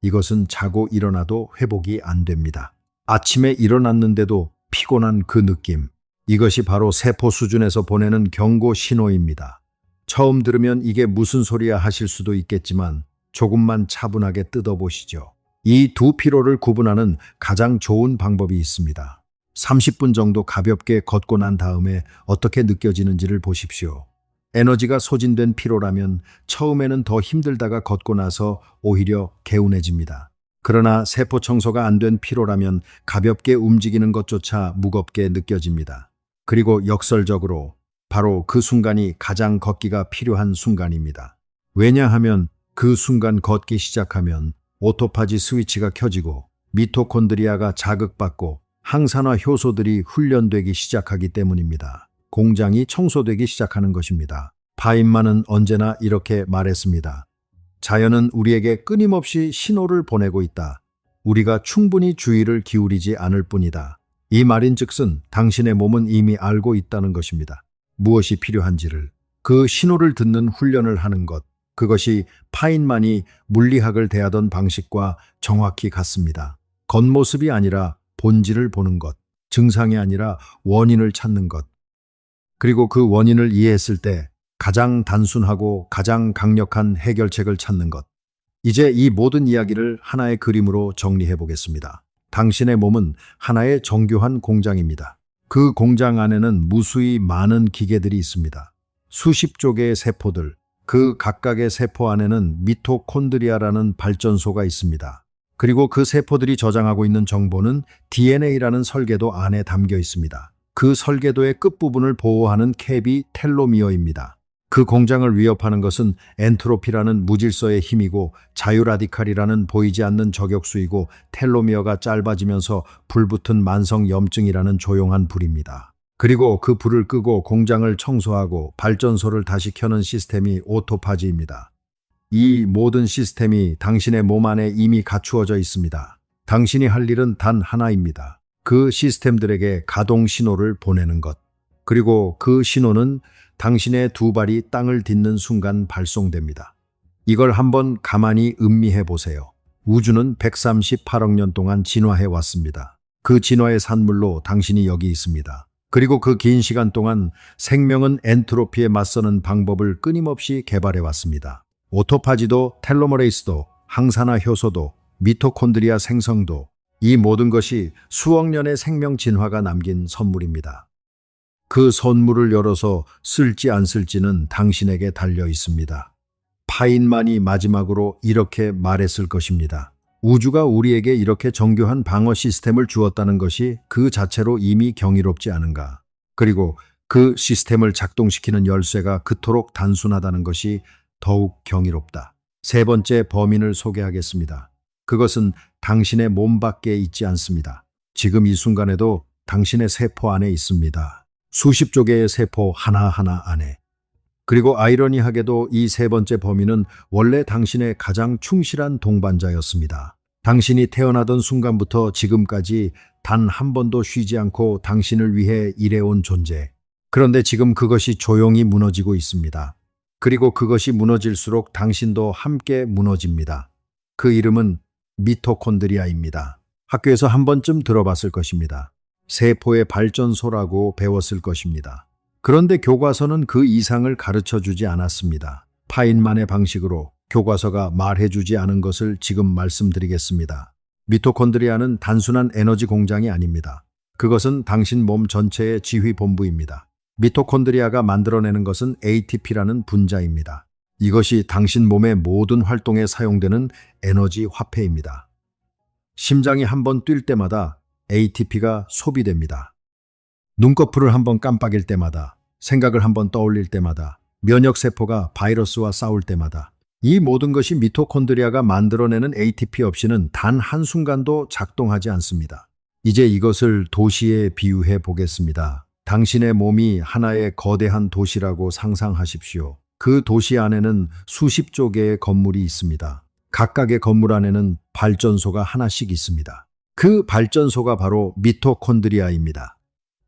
이것은 자고 일어나도 회복이 안 됩니다. 아침에 일어났는데도 피곤한 그 느낌. 이것이 바로 세포 수준에서 보내는 경고 신호입니다. 처음 들으면 이게 무슨 소리야 하실 수도 있겠지만 조금만 차분하게 뜯어보시죠. 이 두 피로를 구분하는 가장 좋은 방법이 있습니다. 30분 정도 가볍게 걷고 난 다음에 어떻게 느껴지는지를 보십시오. 에너지가 소진된 피로라면 처음에는 더 힘들다가 걷고 나서 오히려 개운해집니다. 그러나 세포 청소가 안 된 피로라면 가볍게 움직이는 것조차 무겁게 느껴집니다. 그리고 역설적으로 바로 그 순간이 가장 걷기가 필요한 순간입니다. 왜냐하면 그 순간 걷기 시작하면 오토파지 스위치가 켜지고 미토콘드리아가 자극받고 항산화 효소들이 훈련되기 시작하기 때문입니다. 공장이 청소되기 시작하는 것입니다. 파인만은 언제나 이렇게 말했습니다. 자연은 우리에게 끊임없이 신호를 보내고 있다. 우리가 충분히 주의를 기울이지 않을 뿐이다. 이 말인즉슨 당신의 몸은 이미 알고 있다는 것입니다. 무엇이 필요한지를. 그 신호를 듣는 훈련을 하는 것. 그것이 파인만이 물리학을 대하던 방식과 정확히 같습니다. 겉모습이 아니라 본질을 보는 것. 증상이 아니라 원인을 찾는 것. 그리고 그 원인을 이해했을 때 가장 단순하고 가장 강력한 해결책을 찾는 것. 이제 이 모든 이야기를 하나의 그림으로 정리해 보겠습니다. 당신의 몸은 하나의 정교한 공장입니다. 그 공장 안에는 무수히 많은 기계들이 있습니다. 수십조 개의 세포들, 그 각각의 세포 안에는 미토콘드리아라는 발전소가 있습니다. 그리고 그 세포들이 저장하고 있는 정보는 DNA라는 설계도 안에 담겨 있습니다. 그 설계도의 끝부분을 보호하는 캡이 텔로미어입니다. 그 공장을 위협하는 것은 엔트로피라는 무질서의 힘이고 자유라디칼이라는 보이지 않는 저격수이고 텔로미어가 짧아지면서 불붙은 만성염증이라는 조용한 불입니다. 그리고 그 불을 끄고 공장을 청소하고 발전소를 다시 켜는 시스템이 오토파지입니다. 이 모든 시스템이 당신의 몸 안에 이미 갖추어져 있습니다. 당신이 할 일은 단 하나입니다. 그 시스템들에게 가동 신호를 보내는 것. 그리고 그 신호는 당신의 두 발이 땅을 딛는 순간 발송됩니다. 이걸 한번 가만히 음미해 보세요. 우주는 138억 년 동안 진화해 왔습니다. 그 진화의 산물로 당신이 여기 있습니다. 그리고 그 긴 시간 동안 생명은 엔트로피에 맞서는 방법을 끊임없이 개발해 왔습니다. 오토파지도 텔로머레이스도 항산화 효소도 미토콘드리아 생성도 이 모든 것이 수억 년의 생명 진화가 남긴 선물입니다. 그 선물을 열어서 쓸지 안 쓸지는 당신에게 달려 있습니다. 파인만이 마지막으로 이렇게 말했을 것입니다. 우주가 우리에게 이렇게 정교한 방어 시스템을 주었다는 것이 그 자체로 이미 경이롭지 않은가. 그리고 그 시스템을 작동시키는 열쇠가 그토록 단순하다는 것이 더욱 경이롭다. 세 번째 범인을 소개하겠습니다. 그것은 당신의 몸 밖에 있지 않습니다. 지금 이 순간에도 당신의 세포 안에 있습니다. 수십조 개의 세포 하나하나 안에. 그리고 아이러니하게도 이 세 번째 범인은 원래 당신의 가장 충실한 동반자였습니다. 당신이 태어나던 순간부터 지금까지 단 한 번도 쉬지 않고 당신을 위해 일해온 존재. 그런데 지금 그것이 조용히 무너지고 있습니다. 그리고 그것이 무너질수록 당신도 함께 무너집니다. 그 이름은 미토콘드리아입니다. 학교에서 한 번쯤 들어봤을 것입니다. 세포의 발전소라고 배웠을 것입니다. 그런데 교과서는 그 이상을 가르쳐 주지 않았습니다. 파인만의 방식으로 교과서가 말해주지 않은 것을 지금 말씀드리겠습니다. 미토콘드리아는 단순한 에너지 공장이 아닙니다. 그것은 당신 몸 전체의 지휘 본부입니다. 미토콘드리아가 만들어내는 것은 ATP라는 분자입니다. 이것이 당신 몸의 모든 활동에 사용되는 에너지 화폐입니다. 심장이 한 번 뛸 때마다 ATP가 소비됩니다. 눈꺼풀을 한번 깜빡일 때마다, 생각을 한번 떠올릴 때마다, 면역세포가 바이러스와 싸울 때마다 이 모든 것이 미토콘드리아가 만들어내는 ATP 없이는 단 한순간도 작동하지 않습니다. 이제 이것을 도시에 비유해 보겠습니다. 당신의 몸이 하나의 거대한 도시라고 상상하십시오. 그 도시 안에는 수십조 개의 건물이 있습니다. 각각의 건물 안에는 발전소가 하나씩 있습니다. 그 발전소가 바로 미토콘드리아입니다.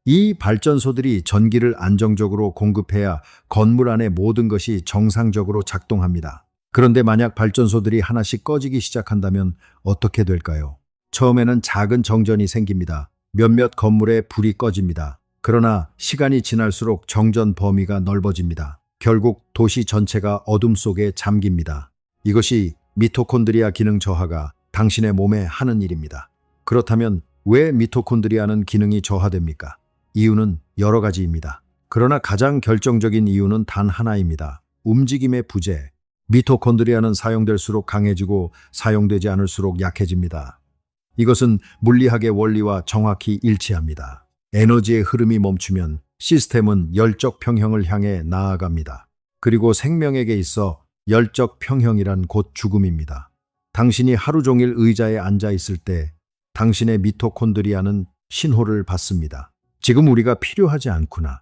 이 발전소들이 전기를 안정적으로 공급해야 건물 안의 모든 것이 정상적으로 작동합니다. 그런데 만약 발전소들이 하나씩 꺼지기 시작한다면 어떻게 될까요? 처음에는 작은 정전이 생깁니다. 몇몇 건물에 불이 꺼집니다. 그러나 시간이 지날수록 정전 범위가 넓어집니다. 결국 도시 전체가 어둠 속에 잠깁니다. 이것이 미토콘드리아 기능 저하가 당신의 몸에 하는 일입니다. 그렇다면 왜 미토콘드리아는 기능이 저하됩니까? 이유는 여러 가지입니다. 그러나 가장 결정적인 이유는 단 하나입니다. 움직임의 부재. 미토콘드리아는 사용될수록 강해지고 사용되지 않을수록 약해집니다. 이것은 물리학의 원리와 정확히 일치합니다. 에너지의 흐름이 멈추면 시스템은 열적 평형을 향해 나아갑니다. 그리고 생명에게 있어 열적 평형이란 곧 죽음입니다. 당신이 하루 종일 의자에 앉아 있을 때 당신의 미토콘드리아는 신호를 받습니다. 지금 우리가 필요하지 않구나.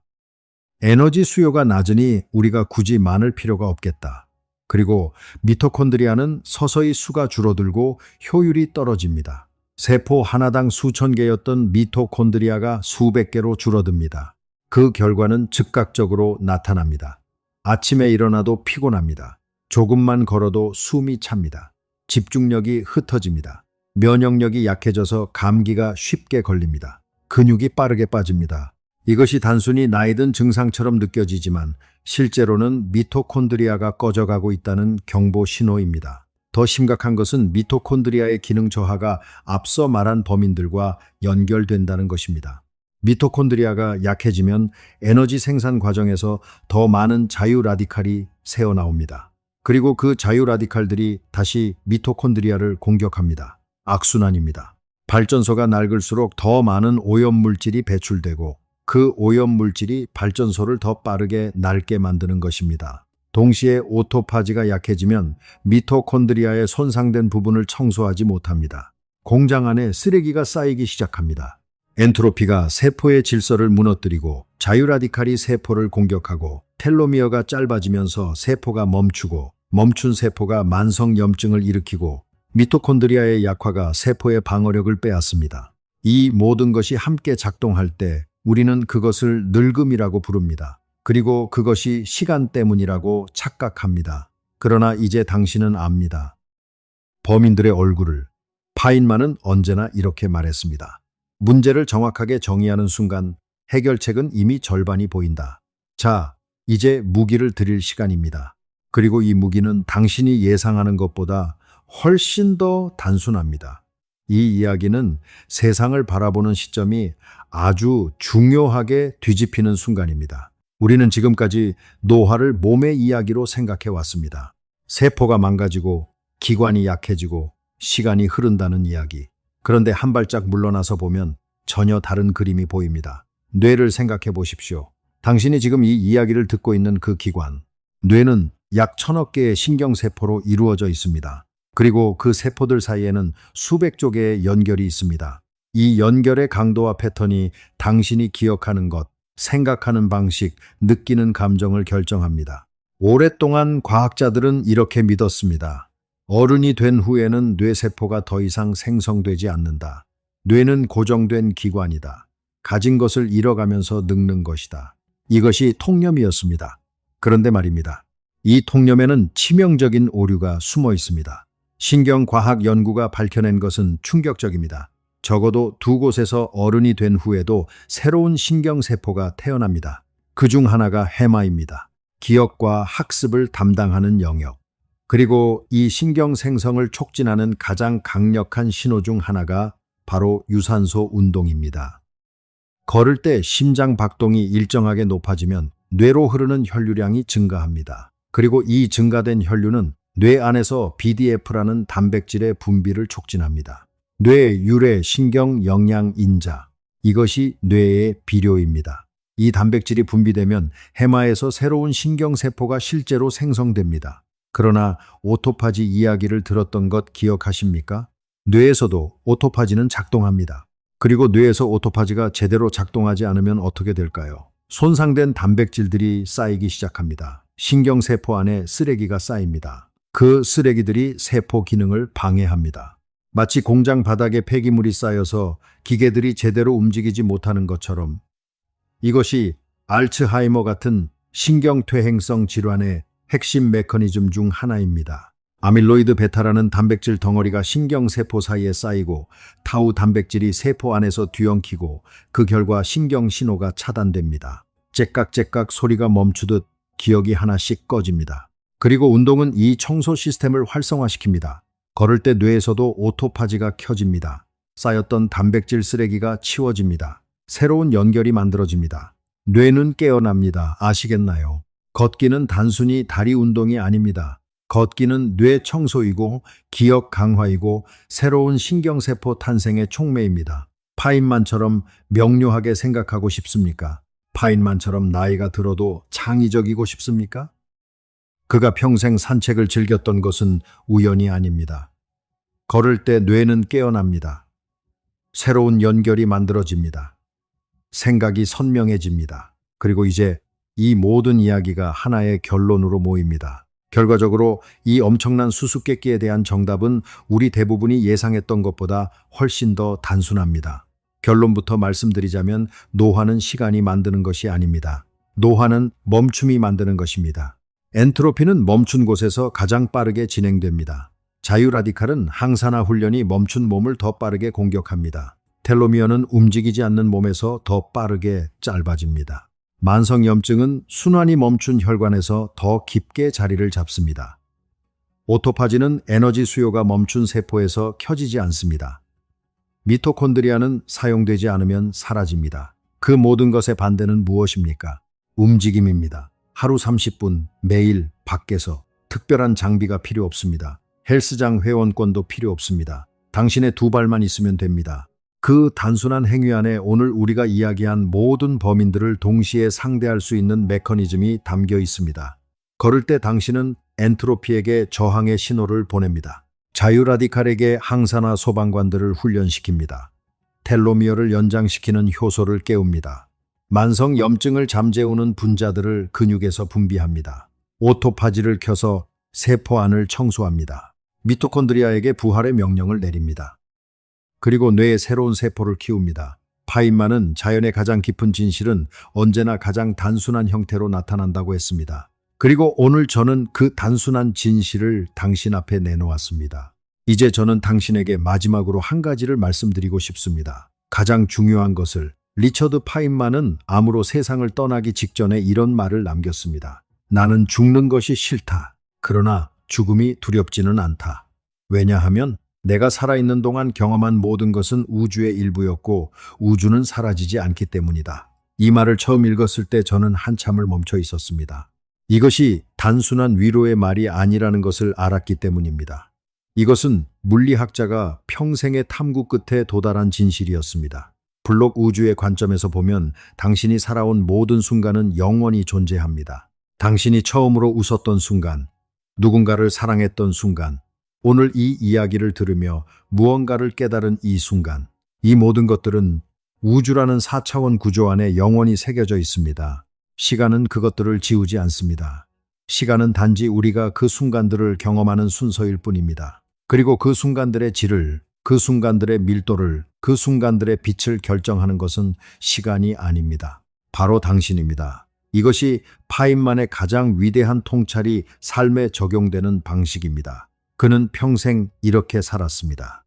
에너지 수요가 낮으니 우리가 굳이 많을 필요가 없겠다. 그리고 미토콘드리아는 서서히 수가 줄어들고 효율이 떨어집니다. 세포 하나당 수천 개였던 미토콘드리아가 수백 개로 줄어듭니다. 그 결과는 즉각적으로 나타납니다. 아침에 일어나도 피곤합니다. 조금만 걸어도 숨이 찹니다. 집중력이 흩어집니다. 면역력이 약해져서 감기가 쉽게 걸립니다. 근육이 빠르게 빠집니다. 이것이 단순히 나이 든 증상처럼 느껴지지만 실제로는 미토콘드리아가 꺼져가고 있다는 경보 신호입니다. 더 심각한 것은 미토콘드리아의 기능 저하가 앞서 말한 범인들과 연결된다는 것입니다. 미토콘드리아가 약해지면 에너지 생산 과정에서 더 많은 자유 라디칼이 새어나옵니다. 그리고 그 자유 라디칼들이 다시 미토콘드리아를 공격합니다. 악순환입니다. 발전소가 낡을수록 더 많은 오염물질이 배출되고 그 오염물질이 발전소를 더 빠르게 낡게 만드는 것입니다. 동시에 오토파지가 약해지면 미토콘드리아의 손상된 부분을 청소하지 못합니다. 공장 안에 쓰레기가 쌓이기 시작합니다. 엔트로피가 세포의 질서를 무너뜨리고 자유라디칼이 세포를 공격하고 텔로미어가 짧아지면서 세포가 멈추고 멈춘 세포가 만성염증을 일으키고 미토콘드리아의 약화가 세포의 방어력을 빼앗습니다. 이 모든 것이 함께 작동할 때 우리는 그것을 늙음이라고 부릅니다. 그리고 그것이 시간 때문이라고 착각합니다. 그러나 이제 당신은 압니다. 범인들의 얼굴을. 파인만은 언제나 이렇게 말했습니다. 문제를 정확하게 정의하는 순간 해결책은 이미 절반이 보인다. 자, 이제 무기를 드릴 시간입니다. 그리고 이 무기는 당신이 예상하는 것보다 훨씬 더 단순합니다. 이 이야기는 세상을 바라보는 시점이 아주 중요하게 뒤집히는 순간입니다. 우리는 지금까지 노화를 몸의 이야기로 생각해 왔습니다. 세포가 망가지고 기관이 약해지고 시간이 흐른다는 이야기. 그런데 한 발짝 물러나서 보면 전혀 다른 그림이 보입니다. 뇌를 생각해 보십시오. 당신이 지금 이 이야기를 듣고 있는 그 기관. 뇌는 약 1000억 개의 신경세포로 이루어져 있습니다. 그리고 그 세포들 사이에는 수백조 개의 연결이 있습니다. 이 연결의 강도와 패턴이 당신이 기억하는 것, 생각하는 방식, 느끼는 감정을 결정합니다. 오랫동안 과학자들은 이렇게 믿었습니다. 어른이 된 후에는 뇌세포가 더 이상 생성되지 않는다. 뇌는 고정된 기관이다. 가진 것을 잃어가면서 늙는 것이다. 이것이 통념이었습니다. 그런데 말입니다. 이 통념에는 치명적인 오류가 숨어 있습니다. 신경과학 연구가 밝혀낸 것은 충격적입니다. 적어도 2곳에서 어른이 된 후에도 새로운 신경세포가 태어납니다. 그중 하나가 해마입니다. 기억과 학습을 담당하는 영역. 그리고 이 신경 생성을 촉진하는 가장 강력한 신호 중 하나가 바로 유산소 운동입니다. 걸을 때 심장 박동이 일정하게 높아지면 뇌로 흐르는 혈류량이 증가합니다. 그리고 이 증가된 혈류는 뇌 안에서 BDF라는 단백질의 분비를 촉진합니다. 뇌 유래 신경 영양 인자. 이것이 뇌의 비료입니다. 이 단백질이 분비되면 해마에서 새로운 신경세포가 실제로 생성됩니다. 그러나 오토파지 이야기를 들었던 것 기억하십니까? 뇌에서도 오토파지는 작동합니다. 그리고 뇌에서 오토파지가 제대로 작동하지 않으면 어떻게 될까요? 손상된 단백질들이 쌓이기 시작합니다. 신경세포 안에 쓰레기가 쌓입니다. 그 쓰레기들이 세포 기능을 방해합니다. 마치 공장 바닥에 폐기물이 쌓여서 기계들이 제대로 움직이지 못하는 것처럼 이것이 알츠하이머 같은 신경퇴행성 질환의 핵심 메커니즘 중 하나입니다. 아밀로이드 베타라는 단백질 덩어리가 신경세포 사이에 쌓이고 타우 단백질이 세포 안에서 뒤엉키고 그 결과 신경신호가 차단됩니다. 째깍째깍 소리가 멈추듯 기억이 하나씩 꺼집니다. 그리고 운동은 이 청소 시스템을 활성화시킵니다. 걸을 때 뇌에서도 오토파지가 켜집니다. 쌓였던 단백질 쓰레기가 치워집니다. 새로운 연결이 만들어집니다. 뇌는 깨어납니다. 아시겠나요? 걷기는 단순히 다리 운동이 아닙니다. 걷기는 뇌 청소이고 기억 강화이고 새로운 신경세포 탄생의 촉매입니다. 파인만처럼 명료하게 생각하고 싶습니까? 파인만처럼 나이가 들어도 창의적이고 싶습니까? 그가 평생 산책을 즐겼던 것은 우연이 아닙니다. 걸을 때 뇌는 깨어납니다. 새로운 연결이 만들어집니다. 생각이 선명해집니다. 그리고 이제 이 모든 이야기가 하나의 결론으로 모입니다. 결과적으로 이 엄청난 수수께끼에 대한 정답은 우리 대부분이 예상했던 것보다 훨씬 더 단순합니다. 결론부터 말씀드리자면 노화는 시간이 만드는 것이 아닙니다. 노화는 멈춤이 만드는 것입니다. 엔트로피는 멈춘 곳에서 가장 빠르게 진행됩니다. 자유라디칼은 항산화 훈련이 멈춘 몸을 더 빠르게 공격합니다. 텔로미어는 움직이지 않는 몸에서 더 빠르게 짧아집니다. 만성염증은 순환이 멈춘 혈관에서 더 깊게 자리를 잡습니다. 오토파지는 에너지 수요가 멈춘 세포에서 켜지지 않습니다. 미토콘드리아는 사용되지 않으면 사라집니다. 그 모든 것의 반대는 무엇입니까? 움직임입니다. 하루 30분 매일 밖에서 특별한 장비가 필요 없습니다. 헬스장 회원권도 필요 없습니다. 당신의 2발만 있으면 됩니다. 그 단순한 행위 안에 오늘 우리가 이야기한 모든 범인들을 동시에 상대할 수 있는 메커니즘이 담겨 있습니다. 걸을 때 당신은 엔트로피에게 저항의 신호를 보냅니다. 자유라디칼에게 항산화 소방관들을 훈련시킵니다. 텔로미어를 연장시키는 효소를 깨웁니다. 만성 염증을 잠재우는 분자들을 근육에서 분비합니다. 오토파지를 켜서 세포 안을 청소합니다. 미토콘드리아에게 부활의 명령을 내립니다. 그리고 뇌에 새로운 세포를 키웁니다. 파인만은 자연의 가장 깊은 진실은 언제나 가장 단순한 형태로 나타난다고 했습니다. 그리고 오늘 저는 그 단순한 진실을 당신 앞에 내놓았습니다. 이제 저는 당신에게 마지막으로 한 가지를 말씀드리고 싶습니다. 가장 중요한 것을 리처드 파인만은 암으로 세상을 떠나기 직전에 이런 말을 남겼습니다. 나는 죽는 것이 싫다. 그러나 죽음이 두렵지는 않다. 왜냐하면 내가 살아있는 동안 경험한 모든 것은 우주의 일부였고 우주는 사라지지 않기 때문이다. 이 말을 처음 읽었을 때 저는 한참을 멈춰 있었습니다. 이것이 단순한 위로의 말이 아니라는 것을 알았기 때문입니다. 이것은 물리학자가 평생의 탐구 끝에 도달한 진실이었습니다. 블록 우주의 관점에서 보면 당신이 살아온 모든 순간은 영원히 존재합니다. 당신이 처음으로 웃었던 순간, 누군가를 사랑했던 순간, 오늘 이 이야기를 들으며 무언가를 깨달은 이 순간, 이 모든 것들은 우주라는 4차원 구조 안에 영원히 새겨져 있습니다. 시간은 그것들을 지우지 않습니다. 시간은 단지 우리가 그 순간들을 경험하는 순서일 뿐입니다. 그리고 그 순간들의 질을, 그 순간들의 밀도를, 그 순간들의 빛을 결정하는 것은 시간이 아닙니다. 바로 당신입니다. 이것이 파인만의 가장 위대한 통찰이 삶에 적용되는 방식입니다. 그는 평생 이렇게 살았습니다.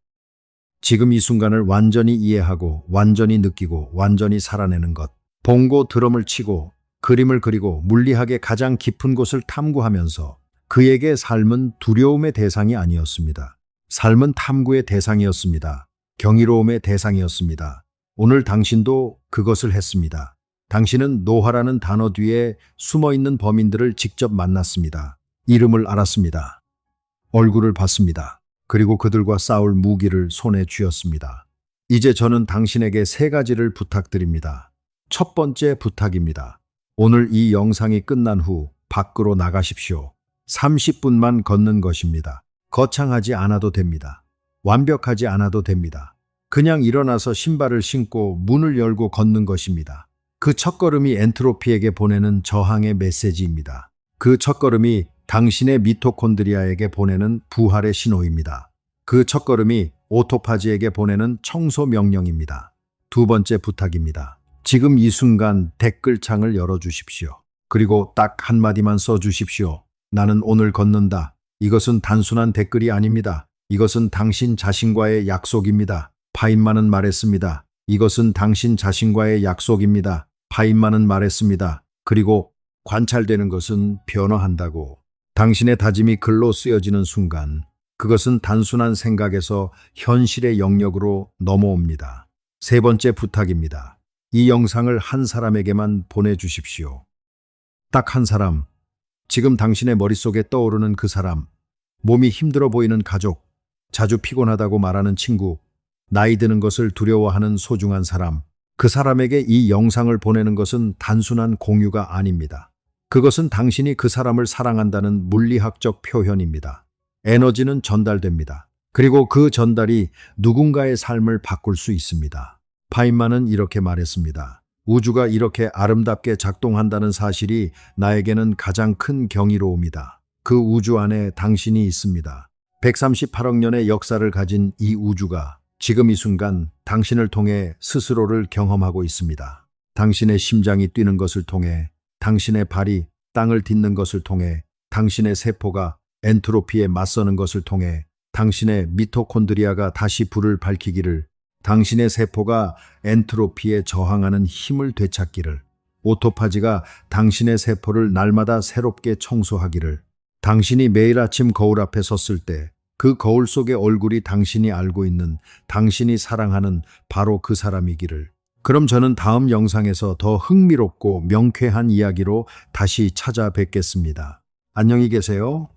지금 이 순간을 완전히 이해하고 완전히 느끼고 완전히 살아내는 것. 봉고 드럼을 치고 그림을 그리고 물리학의 가장 깊은 곳을 탐구하면서 그에게 삶은 두려움의 대상이 아니었습니다. 삶은 탐구의 대상이었습니다. 경이로움의 대상이었습니다. 오늘 당신도 그것을 했습니다. 당신은 노화라는 단어 뒤에 숨어있는 범인들을 직접 만났습니다. 이름을 알았습니다. 얼굴을 봤습니다. 그리고 그들과 싸울 무기를 손에 쥐었습니다. 이제 저는 당신에게 3가지를 부탁드립니다. 첫 번째 부탁입니다. 오늘 이 영상이 끝난 후 밖으로 나가십시오. 30분만 걷는 것입니다. 거창하지 않아도 됩니다. 완벽하지 않아도 됩니다. 그냥 일어나서 신발을 신고 문을 열고 걷는 것입니다. 그 첫걸음이 엔트로피에게 보내는 저항의 메시지입니다. 그 첫걸음이 당신의 미토콘드리아에게 보내는 부활의 신호입니다. 그 첫걸음이 오토파지에게 보내는 청소 명령입니다. 두 번째 부탁입니다. 지금 이 순간 댓글창을 열어주십시오. 그리고 딱 한마디만 써주십시오. 나는 오늘 걷는다. 이것은 단순한 댓글이 아닙니다. 이것은 당신 자신과의 약속입니다. 파인만은 말했습니다. 이것은 당신 자신과의 약속입니다. 파인만은 말했습니다. 그리고 관찰되는 것은 변화한다고. 당신의 다짐이 글로 쓰여지는 순간 그것은 단순한 생각에서 현실의 영역으로 넘어옵니다. 세 번째 부탁입니다. 이 영상을 한 사람에게만 보내주십시오. 딱 한 사람. 지금 당신의 머릿속에 떠오르는 그 사람. 몸이 힘들어 보이는 가족. 자주 피곤하다고 말하는 친구. 나이 드는 것을 두려워하는 소중한 사람. 그 사람에게 이 영상을 보내는 것은 단순한 공유가 아닙니다. 그것은 당신이 그 사람을 사랑한다는 물리학적 표현입니다. 에너지는 전달됩니다. 그리고 그 전달이 누군가의 삶을 바꿀 수 있습니다. 파인만은 이렇게 말했습니다. 우주가 이렇게 아름답게 작동한다는 사실이 나에게는 가장 큰 경이로움이다. 그 우주 안에 당신이 있습니다. 138억 년의 역사를 가진 이 우주가 지금 이 순간 당신을 통해 스스로를 경험하고 있습니다. 당신의 심장이 뛰는 것을 통해, 당신의 발이 땅을 딛는 것을 통해, 당신의 세포가 엔트로피에 맞서는 것을 통해, 당신의 미토콘드리아가 다시 불을 밝히기를, 당신의 세포가 엔트로피에 저항하는 힘을 되찾기를, 오토파지가 당신의 세포를 날마다 새롭게 청소하기를, 당신이 매일 아침 거울 앞에 섰을 때 그 거울 속의 얼굴이 당신이 알고 있는, 당신이 사랑하는 바로 그 사람이기를. 그럼 저는 다음 영상에서 더 흥미롭고 명쾌한 이야기로 다시 찾아뵙겠습니다. 안녕히 계세요.